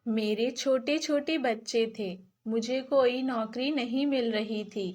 मेरे छोटे छोटे बच्चे थे। मुझे कोई नौकरी नहीं मिल रही थी।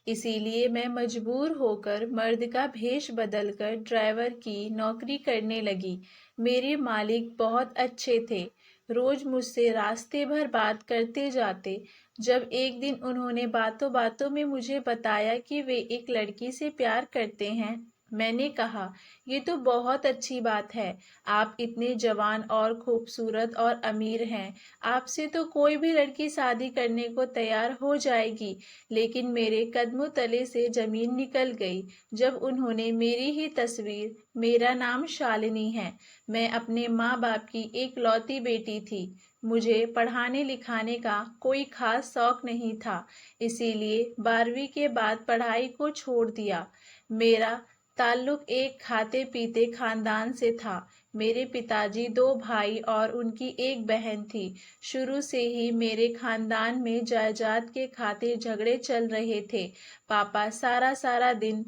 इसीलिए मैं मजबूर होकर मर्द का भेष बदलकर ड्राइवर की नौकरी करने लगी। मेरे मालिक बहुत अच्छे थे। रोज मुझसे रास्ते भर बात करते जाते। जब एक दिन उन्होंने बातों बातों में मुझे बताया कि वे एक लड़की से प्यार करते हैं, मैंने कहा, ये तो बहुत अच्छी बात है। आप इतने जवान और खूबसूरत और अमीर हैं। आपसे तो कोई भी लड़की शादी करने को तैयार हो जाएगी। लेकिन मेरे कदमों तले से जमीन निकल गई जब उन्होंने मेरी ही तस्वीर, मेरा नाम शालिनी है, मैं अपने माँ बाप की एक लौती बेटी थी। मुझे पढ़ाने लिखाने का कोई खास शौक नहीं था। इसीलिए 12वीं के बाद पढ़ाई को छोड़ दिया। मेरा ताल्लुक एक खाते पीते खानदान से था। मेरे पिताजी 2 भाई और उनकी एक बहन थी। शुरू से ही मेरे खानदान में जायदाद के खातिर झगड़े चल रहे थे। पापा सारा सारा दिन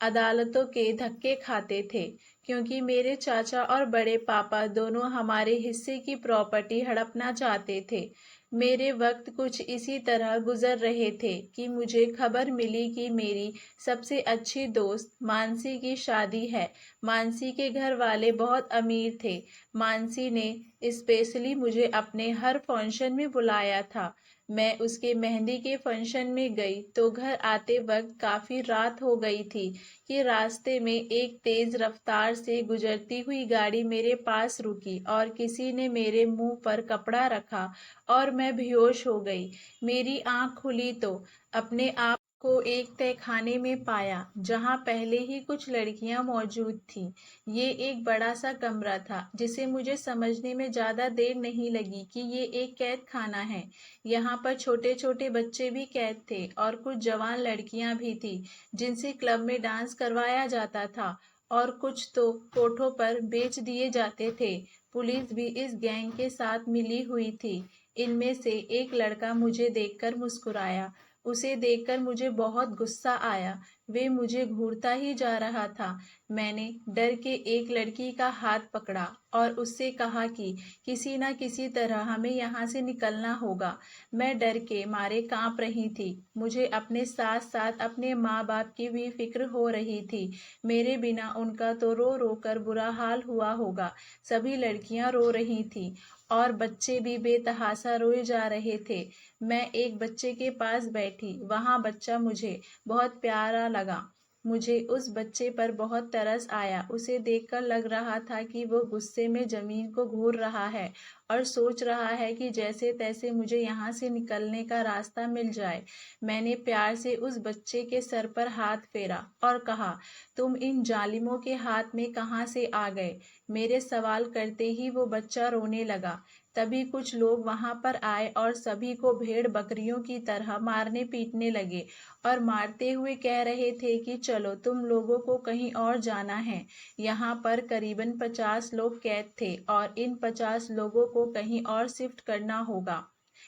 अदालतों के धक्के खाते थे, क्योंकि मेरे चाचा और बड़े पापा दोनों हमारे हिस्से की प्रॉपर्टी हड़पना चाहते थे। मेरे वक्त कुछ इसी तरह गुजर रहे थे कि मुझे खबर मिली कि मेरी सबसे अच्छी दोस्त मानसी की शादी है। मानसी के घर वाले बहुत अमीर थे। मानसी ने स्पेशली मुझे अपने हर फंक्शन में बुलाया था। मैं उसके मेहंदी के फंक्शन में गई तो घर आते वक्त काफ़ी रात हो गई थी कि रास्ते में एक तेज़ रफ्तार से गुजरती हुई गाड़ी मेरे पास रुकी और किसी ने मेरे मुंह पर कपड़ा रखा और मैं बेहोश हो गई। मेरी आंख खुली तो अपने आप को एक तहखाने में पाया जहां पहले ही कुछ लड़कियां मौजूद थीं। ये एक बड़ा सा कमरा था जिसे मुझे समझने में ज़्यादा देर नहीं लगी कि ये एक कैद खाना है। यहाँ पर छोटे छोटे बच्चे भी कैद थे और कुछ जवान लड़कियां भी थी जिनसे क्लब में डांस करवाया जाता था और कुछ तो कोठों पर बेच दिए जाते थे। पुलिस भी इस गैंग के साथ मिली हुई थी। इनमें से एक लड़का मुझे देखकर मुस्कुराया। उसे देखकर मुझे बहुत गुस्सा आया। वे मुझे घूरता ही जा रहा था। मैंने डर के एक लड़की का हाथ पकड़ा और उससे कहा कि किसी न किसी तरह हमें यहाँ से निकलना होगा। मैं डर के मारे कांप रही थी। मुझे अपने साथ साथ अपने माँ बाप की भी फिक्र हो रही थी। मेरे बिना उनका तो रो रो कर बुरा हाल हुआ होगा। सभी लड़कियां रो रही थीं और बच्चे भी बेतहाशा रोए जा रहे थे। मैं एक बच्चे के पास बैठी। वहाँ बच्चा मुझे बहुत प्यारा लगा। मुझे उस बच्चे पर बहुत तरस आया। उसे देखकर लग रहा था कि वो गुस्से में जमीन को घूर रहा है और सोच रहा है कि जैसे तैसे मुझे यहाँ से निकलने का रास्ता मिल जाए। मैंने प्यार से उस बच्चे के सर पर हाथ फेरा और कहा, तुम इन जालिमों के हाथ में कहाँ से आ गए? मेरे सवाल करते ही वो बच्चा रोने लगा। तभी कुछ लोग वहां पर आए और सभी को भेड़ बकरियों की तरह मारने पीटने लगे और मारते हुए कह रहे थे कि चलो तुम लोगों को कहीं और जाना है। यहाँ पर करीबन 50 लोग कैद थे और इन 50 लोगों को कहीं और शिफ्ट करना होगा।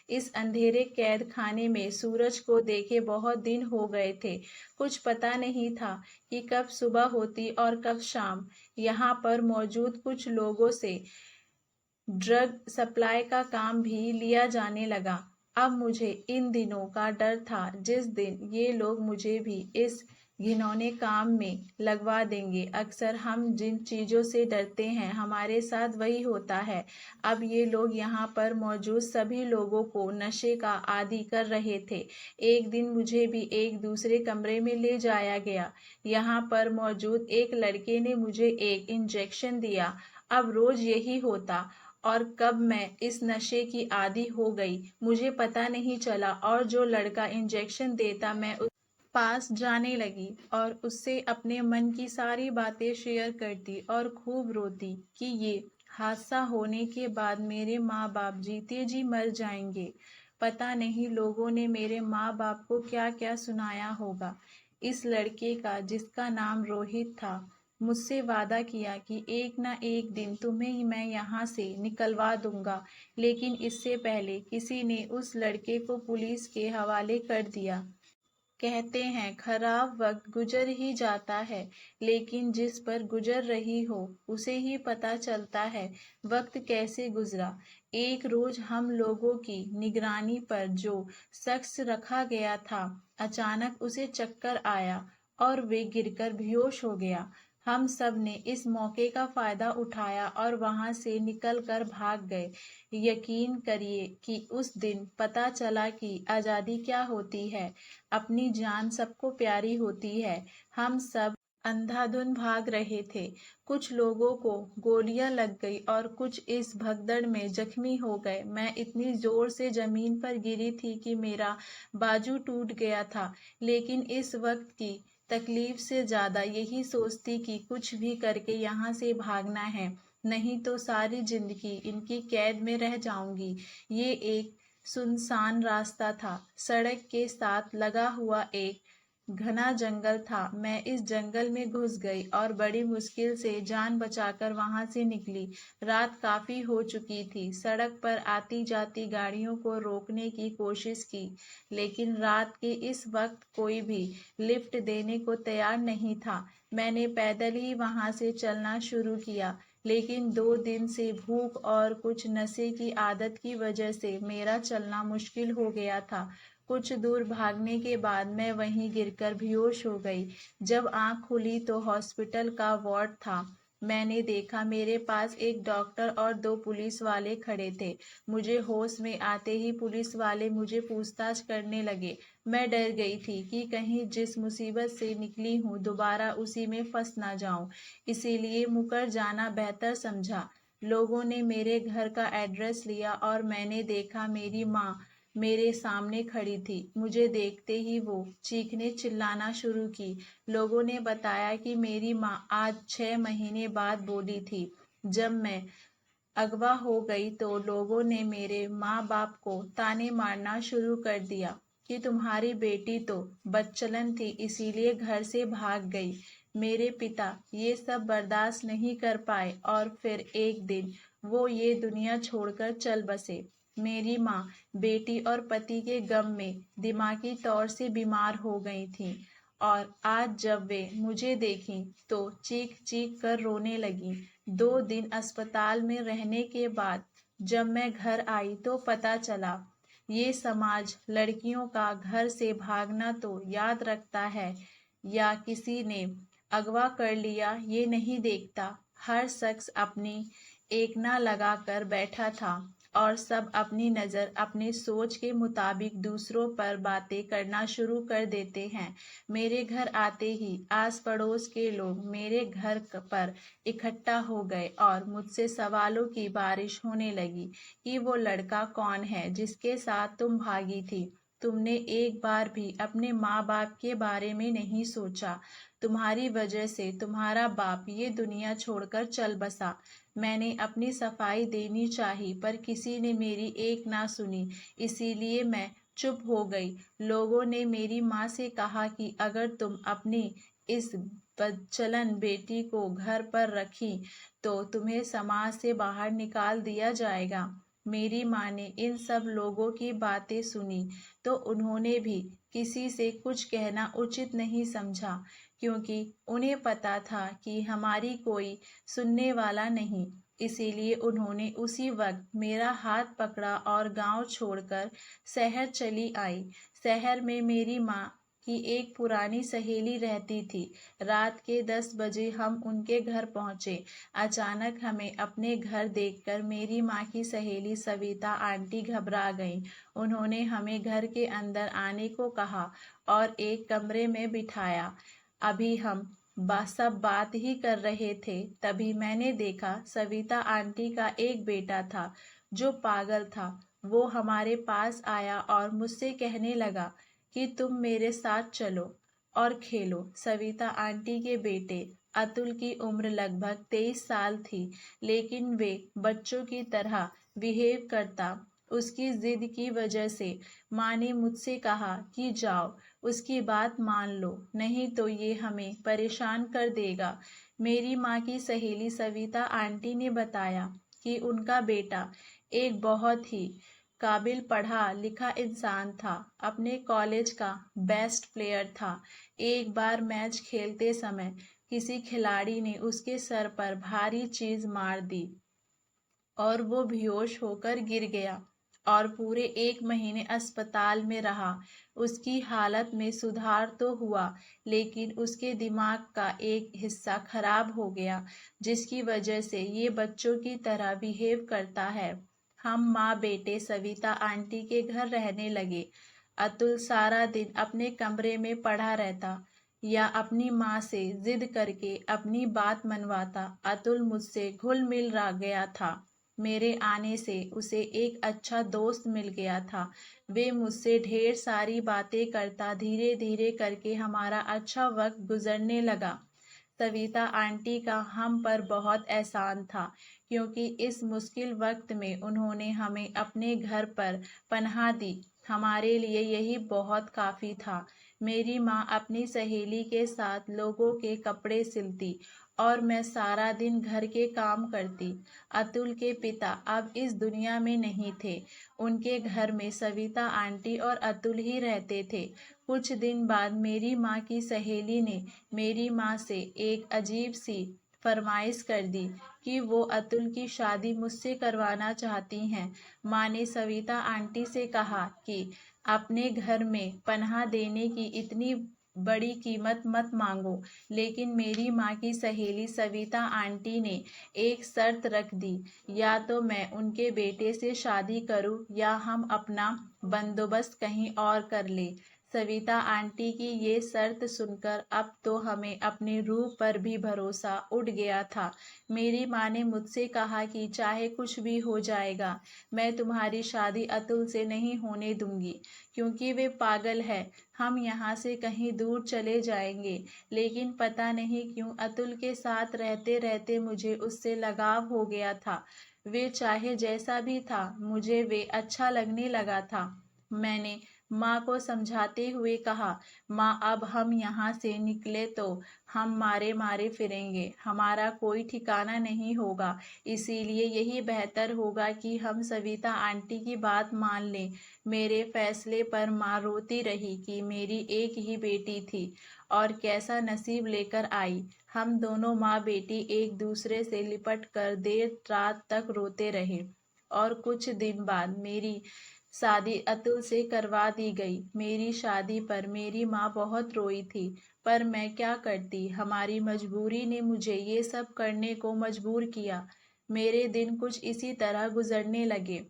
इस अंधेरे कैद खाने में सूरज को देखे बहुत दिन हो गए थे। कुछ पता नहीं था कि कब सुबह होती और कब शाम। यहाँ पर मौजूद कुछ लोगों से ड्रग सप्लाई का काम भी लिया जाने लगा। अब मुझे इन दिनों का डर था जिस दिन ये लोग मुझे भी इस घिनौने काम में लगवा देंगे। अक्सर हम जिन चीज़ों से डरते हैं हमारे साथ वही होता है। अब ये लोग यहाँ पर मौजूद सभी लोगों को नशे का आदी कर रहे थे। एक दिन मुझे भी एक दूसरे कमरे में ले जाया गया। यहाँ पर मौजूद एक लड़के ने मुझे एक इंजेक्शन दिया। अब रोज यही होता और कब मैं इस नशे की आदी हो गई मुझे पता नहीं चला और जो लड़का इंजेक्शन देता मैं उस पास जाने लगी और उससे अपने मन की सारी बातें शेयर करती और खूब रोती कि ये हादसा होने के बाद मेरे माँ बाप जीते जी मर जाएंगे। पता नहीं लोगों ने मेरे माँ बाप को क्या क्या सुनाया होगा। इस लड़के का जिसका नाम रोहित था मुझसे वादा किया कि एक ना एक दिन तुम्हें मैं यहाँ से निकलवा दूंगा, लेकिन इससे पहले किसी ने उस लड़के को पुलिस के हवाले कर दिया। कहते हैं खराब वक्त गुजर ही जाता है, लेकिन जिस पर गुजर रही हो उसे ही पता चलता है वक्त कैसे गुजरा। एक रोज हम लोगों की निगरानी पर जो शख्स रखा गया था, अचानक उसे चक्कर आया और वे गिरकर बेहोश हो गया। हम सब ने इस मौके का फायदा उठाया और वहां से निकलकर भाग गए। यकीन करिए कि उस दिन पता चला कि आजादी क्या होती है। अपनी जान सबको प्यारी होती है। हम सब अंधाधुंध भाग रहे थे। कुछ लोगों को गोलियां लग गई और कुछ इस भगदड़ में जख्मी हो गए। मैं इतनी जोर से जमीन पर गिरी थी कि मेरा बाजू टूट गया था, लेकिन इस वक्त की तकलीफ से ज्यादा यही सोचती कि कुछ भी करके यहाँ से भागना है, नहीं तो सारी जिंदगी इनकी कैद में रह जाऊंगी। ये एक सुनसान रास्ता था। सड़क के साथ लगा हुआ एक घना जंगल था। मैं इस जंगल में घुस गई और बड़ी मुश्किल से जान बचाकर वहां से निकली। रात काफी हो चुकी थी। सड़क पर आती जाती गाड़ियों को रोकने की कोशिश की, लेकिन रात के इस वक्त कोई भी लिफ्ट देने को तैयार नहीं था। मैंने पैदल ही वहां से चलना शुरू किया, लेकिन 2 दिन से भूख और कुछ नशे की आदत की वजह से मेरा चलना मुश्किल हो गया था। कुछ दूर भागने के बाद मैं वहीं गिरकर बेहोश हो गई। जब आंख खुली तो हॉस्पिटल का वार्ड था। मैंने देखा मेरे पास एक डॉक्टर और 2 पुलिस वाले खड़े थे। मुझे होश में आते ही पुलिस वाले मुझे पूछताछ करने लगे। मैं डर गई थी कि कहीं जिस मुसीबत से निकली हूँ दोबारा उसी में फंस ना जाऊं, इसीलिए मुकर जाना बेहतर समझा। लोगों ने मेरे घर का एड्रेस लिया और मैंने देखा मेरी माँ मेरे सामने खड़ी थी। मुझे देखते ही वो चीखने चिल्लाना शुरू की। लोगों ने बताया कि मेरी माँ आज 6 महीने बाद बोली थी। जब मैं अगवा हो गई तो लोगों ने मेरे माँ बाप को ताने मारना शुरू कर दिया कि तुम्हारी बेटी तो बदचलन थी, इसीलिए घर से भाग गई। मेरे पिता ये सब बर्दाश्त नहीं कर पाए और फिर एक दिन वो ये दुनिया छोड़कर चल बसे। मेरी माँ बेटी और पति के गम में दिमागी तौर से बीमार हो गई थी और आज जब वे मुझे देखी तो चीख चीख कर रोने लगी। 2 दिन अस्पताल में रहने के बाद जब मैं घर आई तो पता चला ये समाज लड़कियों का घर से भागना तो याद रखता है या किसी ने अगवा कर लिया ये नहीं देखता। हर शख्स अपनी एकना लगाकर बैठा था और सब अपनी नज़र अपनी सोच के मुताबिक दूसरों पर बातें करना शुरू कर देते हैं। मेरे घर आते ही आस पड़ोस के लोग मेरे घर पर इकट्ठा हो गए और मुझसे सवालों की बारिश होने लगी कि वो लड़का कौन है जिसके साथ तुम भागी थी। तुमने एक बार भी अपने माँ बाप के बारे में नहीं सोचा। तुम्हारी वजह से तुम्हारा बाप ये दुनिया छोड़कर चल बसा। मैंने अपनी सफाई देनी चाही पर किसी ने मेरी एक ना सुनी, इसीलिए मैं चुप हो गई। लोगों ने मेरी माँ से कहा कि अगर तुम अपनी इस बदचलन बेटी को घर पर रखी तो तुम्हें समाज से बाहर निकाल दिया जाएगा। मेरी माँ ने इन सब लोगों की बातें सुनी तो उन्होंने भी किसी से कुछ कहना उचित नहीं समझा, क्योंकि उन्हें पता था कि हमारी कोई सुनने वाला नहीं। इसीलिए उन्होंने उसी वक्त मेरा हाथ पकड़ा और गांव छोड़कर शहर चली आई। शहर में मेरी माँ की एक पुरानी सहेली रहती थी। रात के 10 बजे हम उनके घर पहुंचे। अचानक हमें अपने घर देखकर मेरी माँ की सहेली सविता आंटी घबरा गईं। उन्होंने हमें घर के अंदर आने को कहा और एक कमरे में बिठाया। अभी हम सब बात ही कर रहे थे, तभी मैंने देखा सविता आंटी का एक बेटा था जो पागल था। वो हमारे पास आया और मुझसे कहने लगा कि तुम मेरे साथ चलो और खेलो। सविता आंटी के बेटे अतुल की उम्र लगभग 23 साल थी, लेकिन वे बच्चों की तरह बिहेव करता। उसकी जिद की वजह से माँ ने मुझसे कहा कि जाओ उसकी बात मान लो, नहीं तो ये हमें परेशान कर देगा। मेरी माँ की सहेली सविता आंटी ने बताया कि उनका बेटा एक बहुत ही काबिल पढ़ा लिखा इंसान था, अपने कॉलेज का बेस्ट प्लेयर था। एक बार मैच खेलते समय किसी खिलाड़ी ने उसके सर पर भारी चीज मार दी और वो बेहोश होकर गिर गया और पूरे 1 महीने अस्पताल में रहा। उसकी हालत में सुधार तो हुआ, लेकिन उसके दिमाग का एक हिस्सा खराब हो गया, जिसकी वजह से ये बच्चों की तरह बिहेव करता है। हम माँ बेटे सविता आंटी के घर रहने लगे। अतुल सारा दिन अपने कमरे में पड़ा रहता या अपनी माँ से जिद करके अपनी बात मनवाता। अतुल मुझसे घुल मिल रह गया था। मेरे आने से उसे एक अच्छा दोस्त मिल गया था। वे मुझसे ढेर सारी बातें करता। धीरे धीरे करके हमारा अच्छा वक्त गुजरने लगा। सविता आंटी का हम पर बहुत एहसान था, क्योंकि इस मुश्किल वक्त में उन्होंने हमें अपने घर पर पनाह दी। हमारे लिए यही बहुत काफ़ी था। मेरी माँ अपनी सहेली के साथ लोगों के कपड़े सिलती और मैं सारा दिन घर के काम करती। अतुल के पिता अब इस दुनिया में नहीं थे। उनके घर में सविता आंटी और अतुल ही रहते थे। कुछ दिन बाद मेरी माँ की सहेली ने मेरी माँ से एक अजीब सी फरमाइश कर दी कि वो अतुल की शादी मुझसे करवाना चाहती हैं। माँ ने सविता आंटी से कहा कि अपने घर में पनाह देने की इतनी बड़ी कीमत मत मांगो। लेकिन मेरी माँ की सहेली सविता आंटी ने एक शर्त रख दी, या तो मैं उनके बेटे से शादी करूं या हम अपना बंदोबस्त कहीं और कर ले। सविता आंटी की ये शर्त सुनकर अब तो हमें अपने रूह पर भी भरोसा उठ गया था। मेरी माँ ने मुझसे कहा कि चाहे कुछ भी हो जाएगा, मैं तुम्हारी शादी अतुल से नहीं होने दूंगी, क्योंकि वे पागल है। हम यहाँ से कहीं दूर चले जाएंगे। लेकिन पता नहीं क्यों अतुल के साथ रहते रहते मुझे उससे लगाव हो गया था। वे चाहे जैसा भी था, मुझे वे अच्छा लगने लगा था। मैंने माँ को समझाते हुए कहा, माँ अब हम यहाँ से निकले तो हम मारे मारे फिरेंगे, हमारा कोई ठिकाना नहीं होगा। इसीलिए यही बेहतर होगा कि हम सविता आंटी की बात मान लें। मेरे फैसले पर माँ रोती रही कि मेरी एक ही बेटी थी और कैसा नसीब लेकर आई। हम दोनों माँ बेटी एक दूसरे से लिपट कर देर रात तक रोते रहे। और कुछ दिन बाद मेरी शादी अतुल से करवा दी गई। मेरी शादी पर मेरी माँ बहुत रोई थी, पर मैं क्या करती, हमारी मजबूरी ने मुझे ये सब करने को मजबूर किया। मेरे दिन कुछ इसी तरह गुजरने लगे।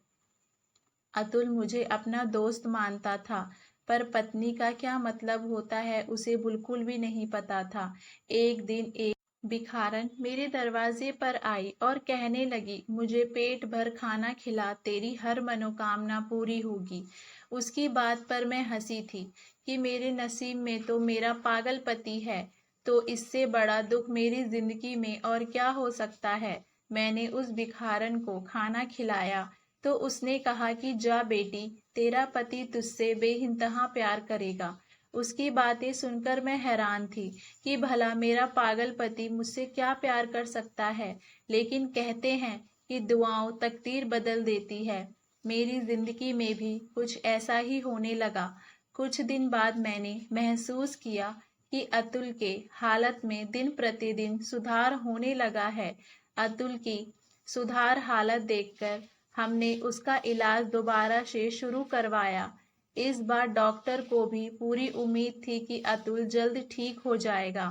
अतुल मुझे अपना दोस्त मानता था, पर पत्नी का क्या मतलब होता है उसे बिल्कुल भी नहीं पता था। एक दिन एक भिखारन मेरे दरवाजे पर आई और कहने लगी, मुझे पेट भर खाना खिला, तेरी हर मनोकामना पूरी होगी। उसकी बात पर मैं हंसी थी कि मेरे नसीब में तो मेरा पागल पति है, तो इससे बड़ा दुख मेरी जिंदगी में और क्या हो सकता है। मैंने उस भिखारन को खाना खिलाया तो उसने कहा कि जा बेटी, तेरा पति तुझसे बेइंतहा प्यार करेगा। उसकी बातें सुनकर मैं हैरान थी कि भला मेरा पागल पति मुझसे क्या प्यार कर सकता है। लेकिन कहते हैं कि दुआओं तकदीर बदल देती है। मेरी जिंदगी में भी कुछ ऐसा ही होने लगा। कुछ दिन बाद मैंने महसूस किया कि अतुल के हालत में दिन प्रतिदिन सुधार होने लगा है। अतुल की सुधार हालत देखकर हमने उसका इलाज दोबारा से शुरू करवाया। इस बार डॉक्टर को भी पूरी उम्मीद थी कि अतुल जल्द ठीक हो जाएगा।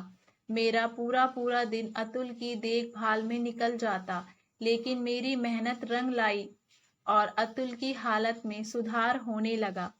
मेरा पूरा पूरा दिन अतुल की देखभाल में निकल जाता, लेकिन मेरी मेहनत रंग लाई और अतुल की हालत में सुधार होने लगा।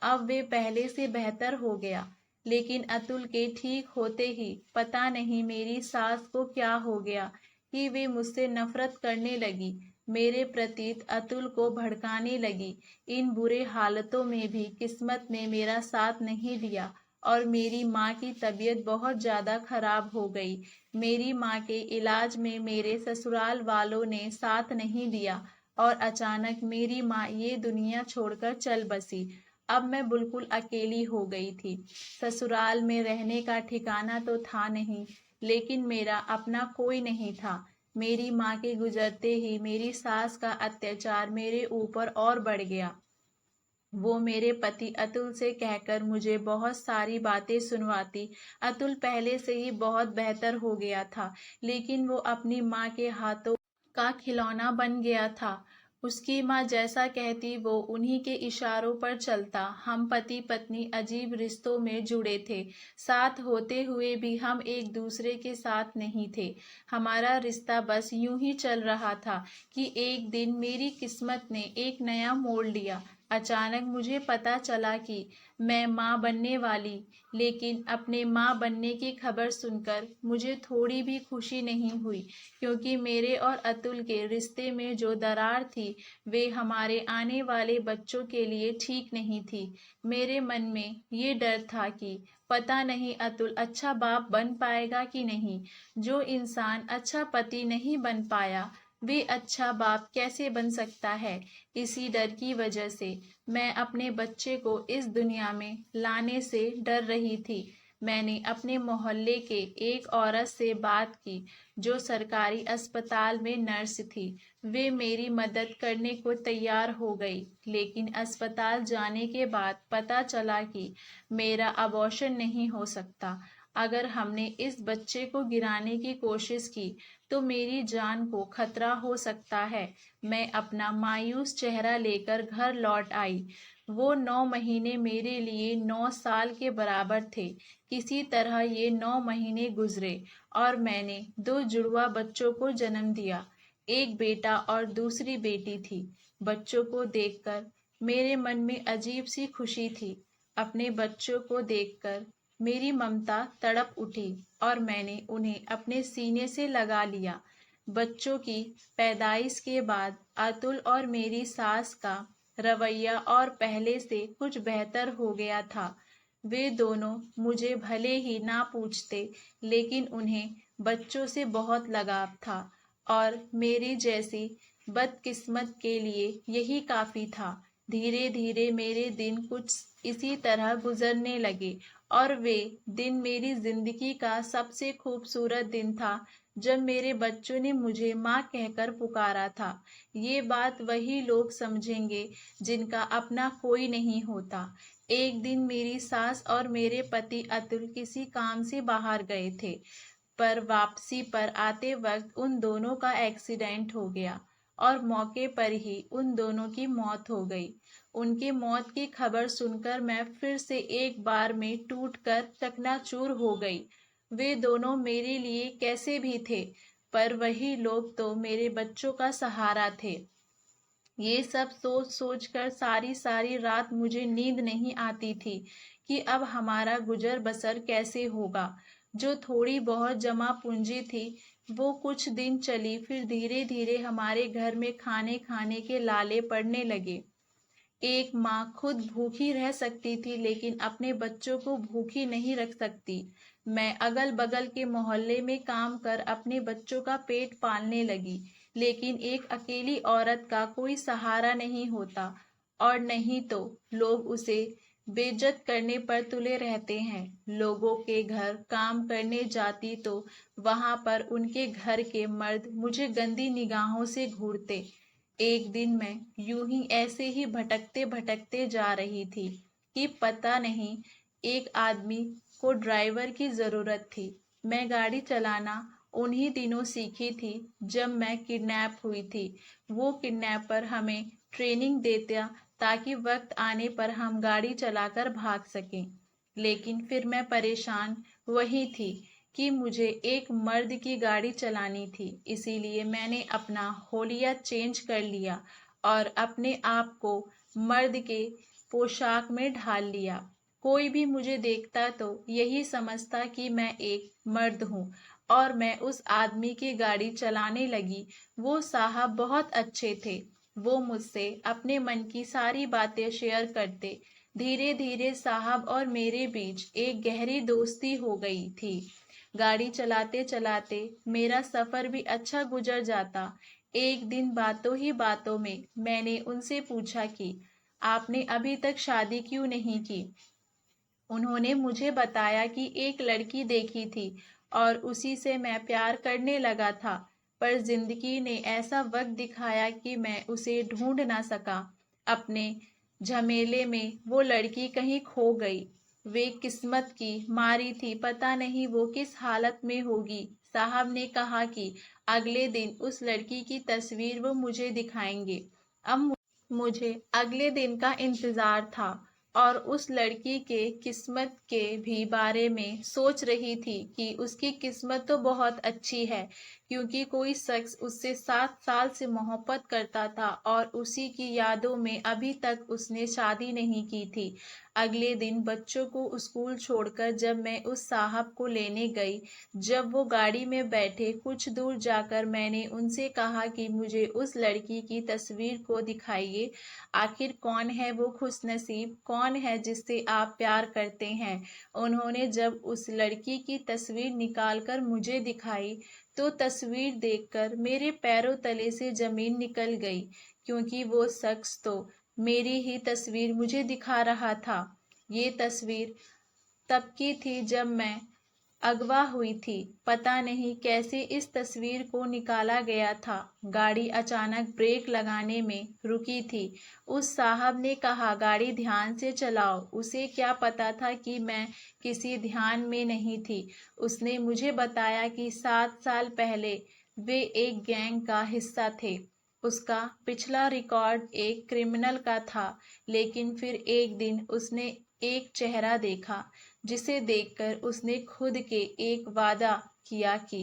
अब वे पहले से बेहतर हो गया। लेकिन अतुल के ठीक होते ही पता नहीं मेरी सास को क्या हो गया कि वे मुझसे नफरत करने लगी, मेरे प्रति अतुल को भड़काने लगी। इन बुरे हालतों में भी किस्मत ने मेरा साथ नहीं दिया और मेरी माँ की तबीयत बहुत ज़्यादा खराब हो गई। मेरी माँ के इलाज में मेरे ससुराल वालों ने साथ नहीं दिया और अचानक मेरी माँ ये दुनिया छोड़कर चल बसी। अब मैं बिल्कुल अकेली हो गई थी। ससुराल में रहने का ठिकाना तो था नहीं, लेकिन मेरा अपना कोई नहीं था। मेरी माँ के गुजरते ही मेरी सास का अत्याचार मेरे ऊपर और बढ़ गया। वो मेरे पति अतुल से कहकर मुझे बहुत सारी बातें सुनवाती। अतुल पहले से ही बहुत बेहतर हो गया था, लेकिन वो अपनी माँ के हाथों का खिलौना बन गया था। उसकी माँ जैसा कहती वो उन्हीं के इशारों पर चलता। हम पति पत्नी अजीब रिश्तों में जुड़े थे। साथ होते हुए भी हम एक दूसरे के साथ नहीं थे। हमारा रिश्ता बस यूं ही चल रहा था कि एक दिन मेरी किस्मत ने एक नया मोड़ लिया। अचानक मुझे पता चला कि मैं माँ बनने वाली। लेकिन अपने माँ बनने की खबर सुनकर मुझे थोड़ी भी खुशी नहीं हुई, क्योंकि मेरे और अतुल के रिश्ते में जो दरार थी वे हमारे आने वाले बच्चों के लिए ठीक नहीं थी। मेरे मन में ये डर था कि पता नहीं अतुल अच्छा बाप बन पाएगा कि नहीं। जो इंसान अच्छा पति नहीं बन पाया वे अच्छा बाप कैसे बन सकता है। इसी डर की वजह से मैं अपने बच्चे को इस दुनिया में लाने से डर रही थी। मैंने अपने मोहल्ले के एक औरत से बात की जो सरकारी अस्पताल में नर्स थी। वे मेरी मदद करने को तैयार हो गई, लेकिन अस्पताल जाने के बाद पता चला कि मेरा अबॉर्शन नहीं हो सकता। अगर हमने इस बच्चे को गिराने की कोशिश की तो मेरी जान को खतरा हो सकता है। मैं अपना मायूस चेहरा लेकर घर लौट आई। वो 9 महीने मेरे लिए 9 साल के बराबर थे। किसी तरह ये 9 महीने गुजरे और मैंने 2 जुड़वा बच्चों को जन्म दिया। एक बेटा और दूसरी बेटी थी। बच्चों को देखकर मेरे मन में अजीब सी खुशी थी। अपने बच्चों को देखकर मेरी ममता तड़प उठी और मैंने उन्हें अपने सीने से लगा लिया। बच्चों की पैदाइश के बाद अतुल और मेरी सास का रवैया और पहले से कुछ बेहतर हो गया था। वे दोनों मुझे भले ही ना पूछते, लेकिन उन्हें बच्चों से बहुत लगाव था और मेरी जैसी बदकिस्मत के लिए यही काफी था। धीरे धीरे मेरे दिन कुछ इसी तरह गुजरने लगे और वे दिन मेरी जिंदगी का सबसे खूबसूरत दिन था जब मेरे बच्चों ने मुझे माँ कहकर पुकारा था। ये बात वही लोग समझेंगे जिनका अपना कोई नहीं होता। एक दिन मेरी सास और मेरे पति अतुल किसी काम से बाहर गए थे, पर वापसी पर आते वक्त उन दोनों का एक्सीडेंट हो गया और मौके पर ही उन दोनों की मौत हो गई। उनकी मौत की खबर सुनकर मैं फिर से एक बार में टूटकर चकनाचूर हो गई। वे दोनों मेरे लिए कैसे भी थे, पर वही लोग तो मेरे बच्चों का सहारा थे। ये सब सोच सोच कर सारी सारी रात मुझे नींद नहीं आती थी कि अब हमारा गुजर बसर कैसे होगा। जो थोड़ी बहुत जमा पूंजी थी वो कुछ दिन चली, फिर धीरे धीरे हमारे घर में खाने खाने के लाले पड़ने लगे। एक माँ खुद भूखी रह सकती थी, लेकिन अपने बच्चों को भूखी नहीं रख सकती। मैं अगल बगल के मोहल्ले में काम कर अपने बच्चों का पेट पालने लगी, लेकिन एक अकेली औरत का कोई सहारा नहीं होता, और नहीं तो लोग उसे बेइज्जत करने पर तुले रहते हैं। लोगों के घर काम करने जाती तो वहां पर उनके घर के मर्द मुझे गंदी निगाहों से घूरते। एक दिन मैं यूं ही ऐसे ही भटकते भटकते जा रही थी कि पता नहीं एक आदमी को ड्राइवर की जरूरत थी। मैं गाड़ी चलाना उन्हीं दिनों सीखी थी जब मैं किडनैप हुई थी। वो किडनैपर हमें ट्रेनिंग देता ताकि वक्त आने पर हम गाड़ी चलाकर भाग सकें। लेकिन फिर मैं परेशान वही थी कि मुझे एक मर्द की गाड़ी चलानी थी। इसीलिए मैंने अपना होलिया चेंज कर लिया और अपने आप को मर्द के पोशाक में ढाल लिया। कोई भी मुझे देखता तो यही समझता कि मैं एक मर्द हूँ और मैं उस आदमी की गाड़ी चलाने लगी। वो साहब बहुत अच्छे थे। वो मुझसे अपने मन की सारी बातें शेयर करते। धीरे धीरे साहब और मेरे बीच एक गहरी दोस्ती हो गई थी। गाड़ी चलाते चलाते मेरा सफर भी अच्छा गुजर जाता। एक दिन बातों ही बातों में मैंने उनसे पूछा कि आपने अभी तक शादी क्यों नहीं की। उन्होंने मुझे बताया कि एक लड़की देखी थी और उसी से मैं प्यार करने लगा था, पर जिंदगी ने ऐसा वक्त दिखाया कि मैं उसे ढूंढ ना सका। अपने झमेले में वो लड़की कहीं खो गई। वे किस्मत की मारी थी, पता नहीं वो किस हालत में होगी। साहब ने कहा कि अगले दिन उस लड़की की तस्वीर वो मुझे दिखाएंगे। अब मुझे अगले दिन का इंतजार था और उस लड़की के किस्मत के भी बारे में सोच रही थी कि उसकी किस्मत तो बहुत अच्छी है, क्योंकि कोई शख्स उससे 7 साल से मोहब्बत करता था और उसी की यादों में अभी तक उसने शादी नहीं की थी। अगले दिन बच्चों को स्कूल छोड़कर जब मैं उस साहब को लेने गई, जब वो गाड़ी में बैठे कुछ दूर जाकर मैंने उनसे कहा कि मुझे उस लड़की की तस्वीर को दिखाइए। आखिर कौन है वो खुशनसीब, कौन है जिससे आप प्यार करते हैं। उन्होंने जब उस लड़की की तस्वीर निकालकर मुझे दिखाई तो तस्वीर देखकर मेरे पैरों तले से जमीन निकल गई, क्योंकि वो शख्स तो मेरी ही तस्वीर मुझे दिखा रहा था। ये तस्वीर तब की थी जब मैं अगवा हुई थी। पता नहीं कैसे इस तस्वीर को निकाला गया था। गाड़ी अचानक ब्रेक लगाने में रुकी थी। उस साहब ने कहा, गाड़ी ध्यान से चलाओ। उसे क्या पता था कि मैं किसी ध्यान में नहीं थी। उसने मुझे बताया कि 7 साल पहले वे एक गैंग का हिस्सा थे। उसका पिछला रिकॉर्ड एक क्रिमिनल का था, लेकिन फिर एक दिन उसने एक चेहरा देखा जिसे देखकर उसने खुद के एक वादा किया कि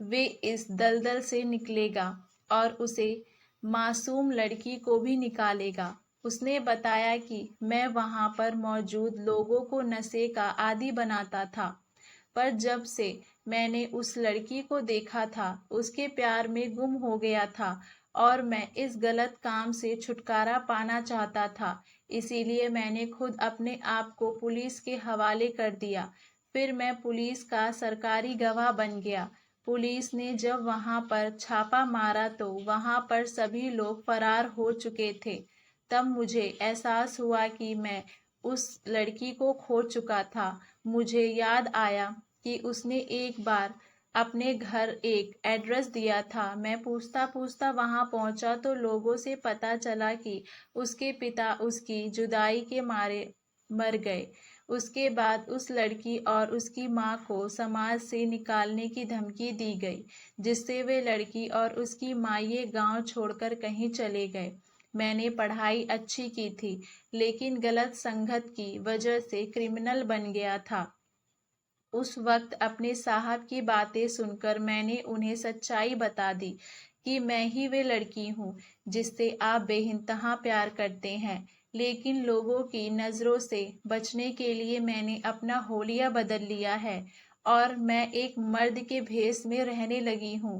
वे इस दलदल से निकलेगा और उसे मासूम लड़की को भी निकालेगा। उसने बताया कि मैं वहां पर मौजूद लोगों को नशे का आदी बनाता था, पर जब से मैंने उस लड़की को देखा था, उसके प्यार में गुम हो गया था और मैं इस गलत काम से छुटकारा पाना चाहता था। इसीलिए मैंने खुद अपने आप को पुलिस के हवाले कर दिया। फिर मैं पुलिस का सरकारी गवाह बन गया। पुलिस ने जब वहां पर छापा मारा तो वहां पर सभी लोग फरार हो चुके थे। तब मुझे एहसास हुआ कि मैं उस लड़की को खो चुका था। मुझे याद आया कि उसने एक बार अपने घर एक एड्रेस दिया था। मैं पूछता पूछता वहां पहुंचा तो लोगों से पता चला कि उसके पिता उसकी जुदाई के मारे मर गए। उसके बाद उस लड़की और उसकी मां को समाज से निकालने की धमकी दी गई, जिससे वे लड़की और उसकी मां ये गांव छोड़कर कहीं चले गए। मैंने पढ़ाई अच्छी की थी, लेकिन गलत संगत की वजह से क्रिमिनल बन गया था। उस वक्त अपने साहब की बातें सुनकर मैंने उन्हें सच्चाई बता दी कि मैं ही वे लड़की हूँ जिससे आप बेइंतहा प्यार करते हैं। लेकिन लोगों की नज़रों से बचने के लिए मैंने अपना होलिया बदल लिया है और मैं एक मर्द के भेष में रहने लगी हूँ।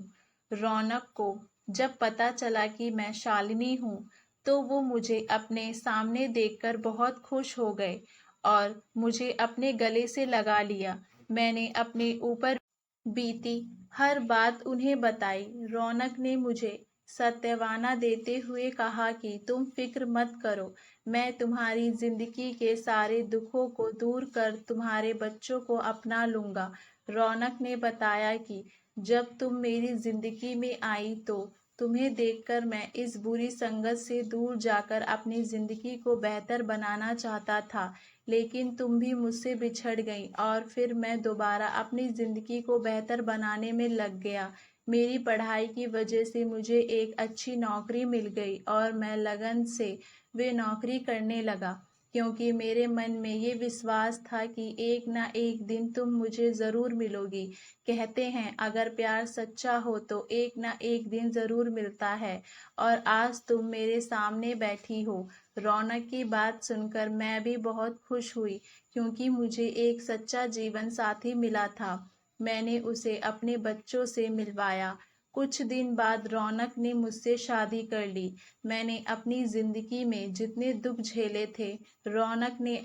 रौनक को जब पता चला कि मैं शालिनी हूँ, तो वो मुझे अपने सामने देखकर बहुत खुश हो गए और मुझे अपने गले से लगा लिया। मैंने अपने ऊपर बीती हर बात उन्हें बताई। रौनक ने मुझे सत्यवाना देते हुए कहा कि तुम फिक्र मत करो, मैं तुम्हारी जिंदगी के सारे दुखों को दूर कर तुम्हारे बच्चों को अपना लूंगा। रौनक ने बताया कि जब तुम मेरी जिंदगी में आई तो तुम्हें देखकर मैं इस बुरी संगत से दूर जाकर अपनी जिंदगी को बेहतर बनाना चाहता था, लेकिन तुम भी मुझसे बिछड़ गई और फिर मैं दोबारा अपनी जिंदगी को बेहतर बनाने में लग गया। मेरी पढ़ाई की वजह से मुझे एक अच्छी नौकरी मिल गई और मैं लगन से वे नौकरी करने लगा, क्योंकि मेरे मन में ये विश्वास था कि एक ना एक दिन तुम मुझे ज़रूर मिलोगी। कहते हैं अगर प्यार सच्चा हो तो एक ना एक दिन ज़रूर मिलता है, और आज तुम मेरे सामने बैठी हो। रौनक की बात सुनकर मैं भी बहुत खुश हुई, क्योंकि मुझे एक सच्चा जीवन साथी मिला था। मैंने उसे अपने बच्चों से मिलवाया। कुछ दिन बाद रौनक ने मुझसे शादी कर ली। मैंने अपनी जिंदगी में जितने दुख झेले थे, रौनक ने